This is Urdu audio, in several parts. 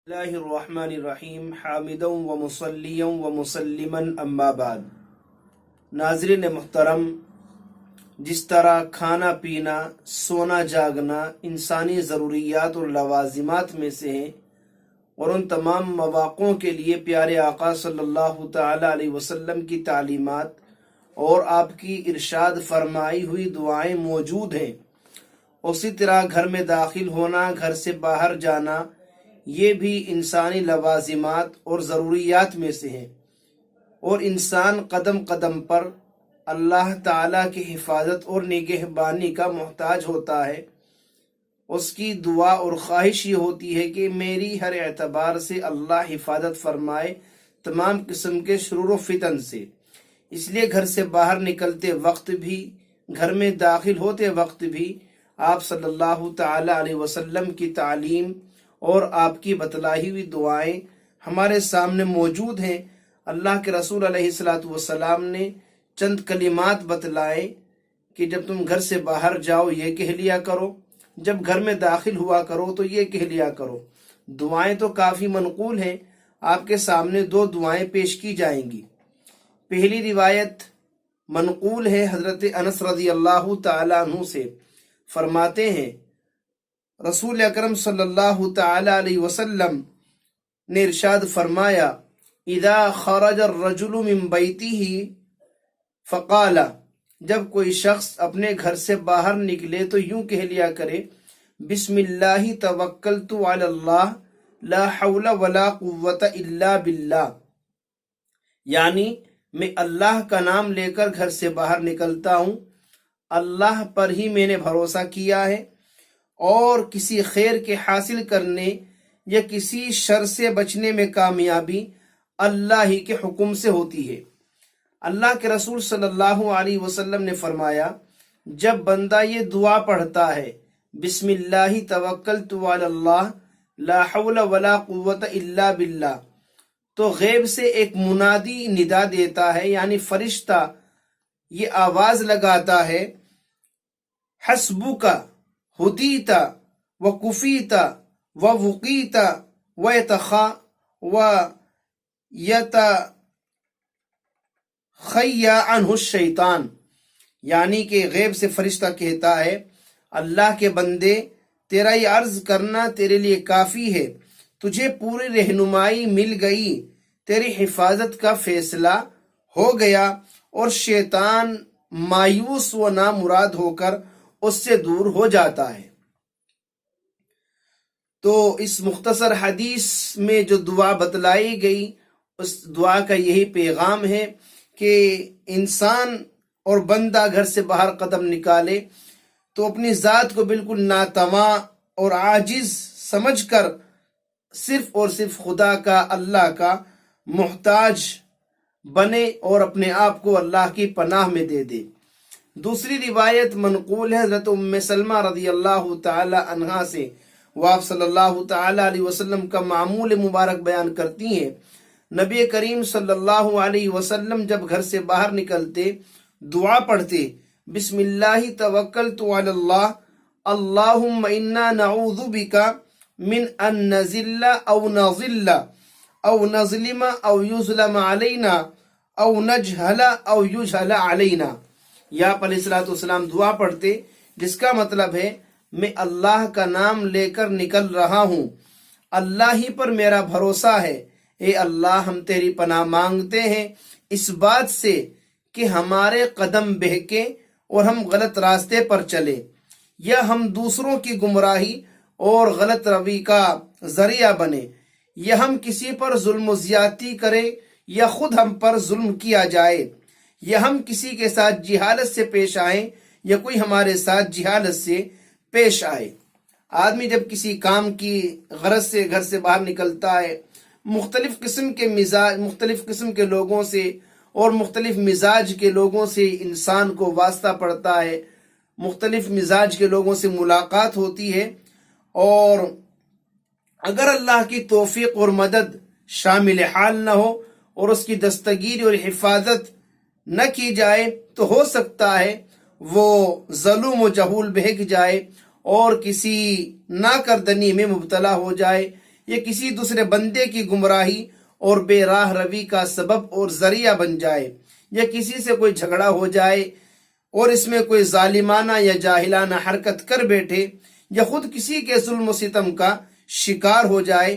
اللہ الرحمن الرحیم حامدا و مصلیا و مسلما اما بعد۔ ناظرین محترم، جس طرح کھانا پینا، سونا جاگنا انسانی ضروریات اور لوازمات میں سے ہیں اور ان تمام مواقعوں کے لیے پیارے آقا صلی اللہ تعالی علیہ وسلم کی تعلیمات اور آپ کی ارشاد فرمائی ہوئی دعائیں موجود ہیں، اسی طرح گھر میں داخل ہونا، گھر سے باہر جانا، یہ بھی انسانی لوازمات اور ضروریات میں سے ہیں، اور انسان قدم قدم پر اللہ تعالیٰ کی حفاظت اور نگہبانی کا محتاج ہوتا ہے۔ اس کی دعا اور خواہش یہ ہوتی ہے کہ میری ہر اعتبار سے اللہ حفاظت فرمائے تمام قسم کے شرور و فتن سے۔ اس لیے گھر سے باہر نکلتے وقت بھی، گھر میں داخل ہوتے وقت بھی آپ صلی اللہ تعالی علیہ وسلم کی تعلیم اور آپ کی بتلائی ہوئی دعائیں ہمارے سامنے موجود ہیں۔ اللہ کے رسول علیہ السلام نے چند کلمات بتلائے کہ جب تم گھر سے باہر جاؤ یہ کہہ لیا کرو، جب گھر میں داخل ہوا کرو تو یہ کہہ لیا کرو۔ دعائیں تو کافی منقول ہیں، آپ کے سامنے دو دعائیں پیش کی جائیں گی۔ پہلی روایت منقول ہے حضرت انس رضی اللہ تعالی عنہ سے، فرماتے ہیں رسول اکرم صلی اللہ تعالی علیہ وسلم نے ارشاد فرمایا، اذا خرج الرجل من بیتہ فقال، جب کوئی شخص اپنے گھر سے باہر نکلے تو یوں کہہ لیا کرے، بسم اللہ توکلت علی اللہ لا حول ولا قوت الا باللہ، یعنی میں اللہ کا نام لے کر گھر سے باہر نکلتا ہوں، اللہ پر ہی میں نے بھروسہ کیا ہے، اور کسی خیر کے حاصل کرنے یا کسی شر سے بچنے میں کامیابی اللہ ہی کے حکم سے ہوتی ہے۔ اللہ کے رسول صلی اللہ علیہ وسلم نے فرمایا، جب بندہ یہ دعا پڑھتا ہے، بسم اللہ توکلت علی اللہ لا حول ولا قوت الا باللہ، تو غیب سے ایک منادی ندا دیتا ہے، یعنی فرشتہ یہ آواز لگاتا ہے، حسبک ہدیت وکفیت ووقیت ویتخا ویتخیا عنہ الشیطان، یعنی کہ غیب سے فرشتہ کہتا ہے، اللہ کے بندے تیرا یہ عرض کرنا تیرے لیے کافی ہے، تجھے پوری رہنمائی مل گئی، تیری حفاظت کا فیصلہ ہو گیا، اور شیطان مایوس و نامراد ہو کر اس سے دور ہو جاتا ہے۔ تو اس مختصر حدیث میں جو دعا بتلائی گئی، اس دعا کا یہی پیغام ہے کہ انسان اور بندہ گھر سے باہر قدم نکالے تو اپنی ذات کو بالکل ناتواں اور عاجز سمجھ کر صرف اور صرف خدا کا، اللہ کا محتاج بنے اور اپنے آپ کو اللہ کی پناہ میں دے دے۔ دوسری روایت منقول ہے حضرت ام سلمہ رضی اللہ تعالی عنہا سے، وہ آپ صلی اللہ تعالی علیہ وسلم کا معمول مبارک بیان کرتی ہیں، نبی کریم صلی اللہ علیہ وسلم جب گھر سے باہر نکلتے دعا پڑھتے، بسم اللہ توکلت علی اللہ اللہم انا نعوذ بک من ان نزل او نظل او نظلم او یظلم علینا او نجہل او یجہل علینا، یا آپ علیہ السلام دعا پڑھتے جس کا مطلب ہے میں اللہ کا نام لے کر نکل رہا ہوں، اللہ ہی پر میرا بھروسہ ہے، اے اللہ ہم تیری پناہ مانگتے ہیں اس بات سے کہ ہمارے قدم بہکے اور ہم غلط راستے پر چلے، یا ہم دوسروں کی گمراہی اور غلط روی کا ذریعہ بنے، یا ہم کسی پر ظلم و زیادتی کریں یا خود ہم پر ظلم کیا جائے، یا ہم کسی کے ساتھ جہالت سے پیش آئیں یا کوئی ہمارے ساتھ جہالت سے پیش آئے۔ آدمی جب کسی کام کی غرض سے گھر سے باہر نکلتا ہے، مختلف قسم کے لوگوں سے اور مختلف مزاج کے لوگوں سے انسان کو واسطہ پڑتا ہے، مختلف مزاج کے لوگوں سے ملاقات ہوتی ہے، اور اگر اللہ کی توفیق اور مدد شامل حال نہ ہو اور اس کی دستگیری اور حفاظت نہ کی جائے تو ہو سکتا ہے وہ ظلم و جہول بہک جائے اور کسی ناکردنی میں مبتلا ہو جائے، یہ کسی دوسرے بندے کی گمراہی اور بے راہ روی کا سبب اور ذریعہ بن جائے، یا کسی سے کوئی جھگڑا ہو جائے اور اس میں کوئی ظالمانہ یا جاہلانہ حرکت کر بیٹھے، یا خود کسی کے ظلم و ستم کا شکار ہو جائے۔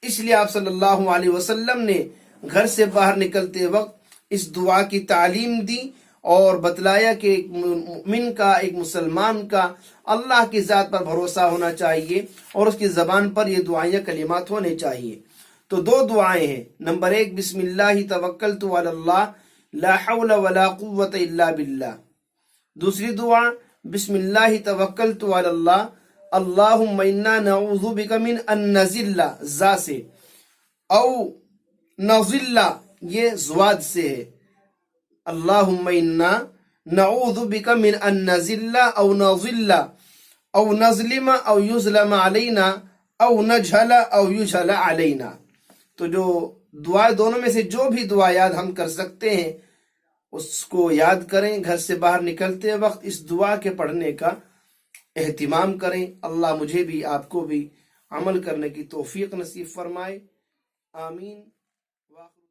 اس لیے آپ صلی اللہ علیہ وسلم نے گھر سے باہر نکلتے وقت اس دعا کی تعلیم دی اور بتلایا کہ ایک مومن کا، ایک مسلمان کا اللہ کی ذات پر بھروسہ ہونا چاہیے اور اس کی زبان پر یہ دعائیں کلمات ہونے چاہیے۔ تو دو دعائیں ہیں، نمبر 1 بسم اللہ توکلت علی اللہ لا حول ولا قوت الا باللہ، دوسری دعا بسم اللہ توکلت علی اللہ اللہم انا نعوذ بک من ان نذل، زا سے، او نظل، یہ زواد سے ہے، اللہم انا نعوذ بک من ان نذل او نظل او نظلم او یظلم علینا او نجہل او یجہل علینا۔ تو جو دعا دونوں میں سے جو بھی دعا یاد ہم کر سکتے ہیں اس کو یاد کریں، گھر سے باہر نکلتے وقت اس دعا کے پڑھنے کا اہتمام کریں۔ اللہ مجھے بھی آپ کو بھی عمل کرنے کی توفیق نصیب فرمائے، آمین۔